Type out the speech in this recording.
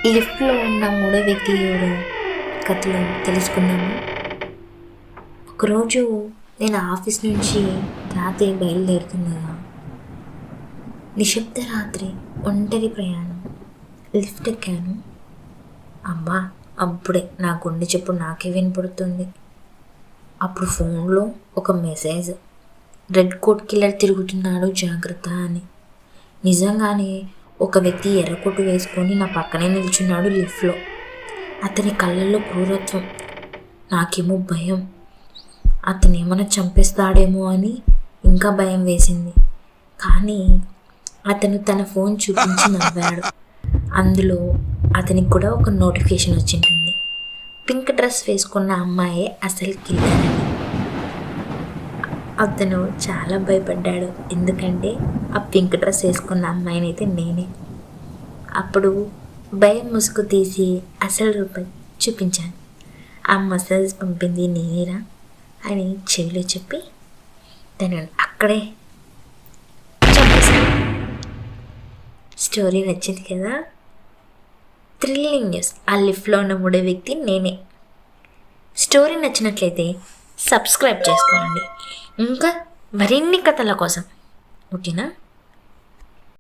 లిఫ్ట్లో ఉన్న మూడో వ్యక్తి ఎవరో కథలో తెలుసుకున్నాము. ఒకరోజు నేను ఆఫీస్ నుంచి రాత్రి బయలుదేరుతుండగా నిశ్శబ్ద రాత్రి ఒంటరి ప్రయాణం లిఫ్ట్ ఎక్కాను. అబ్బా, అప్పుడే నా గుండె చప్పుడు నాకే వినపడుతుంది. అప్పుడు ఫోన్లో ఒక మెసేజ్, రెడ్ కోట్ కిల్లర్ తిరుగుతున్నాడు జాగ్రత్త అని. నిజంగానే ఒక వ్యక్తి ఎర్రకోటు వేసుకొని నా పక్కనే నిల్చున్నాడు లిఫ్ట్లో. అతని కళ్ళల్లో క్రూరత్వం, నాకేమో భయం. అతను ఏమైనా చంపేస్తాడేమో అని ఇంకా భయం వేసింది. కానీ అతను తన ఫోన్ చూపించి నవ్వాడు. అందులో అతనికి కూడా ఒక నోటిఫికేషన్ వచ్చింటుంది, పింక్ డ్రెస్ వేసుకున్న అమ్మాయే అసలు కిల్లర్ అని. అతను చాలా భయపడ్డాడు, ఎందుకంటే ఆ పింక్ డ్రెస్ వేసుకున్న అమ్మాయిని అయితే నేనే. అప్పుడు భయం ముసుగు తీసి అసలు రూపాయి చూపించాను. ఆ మెసేజ్ పంపింది నేనేరా అని చెవిలో చెప్పి తను అక్కడే చంపేశాను. స్టోరీ నచ్చింది కదా? థ్రిల్లింగ్ న్యూస్, ఆ లిఫ్ట్లో ఉన్న మూడో వ్యక్తి నేనే. స్టోరీ నచ్చినట్లయితే సబ్స్క్రైబ్ చేసుకోండి ఇంకా మరిన్ని కథల కోసం. ఓకేనా?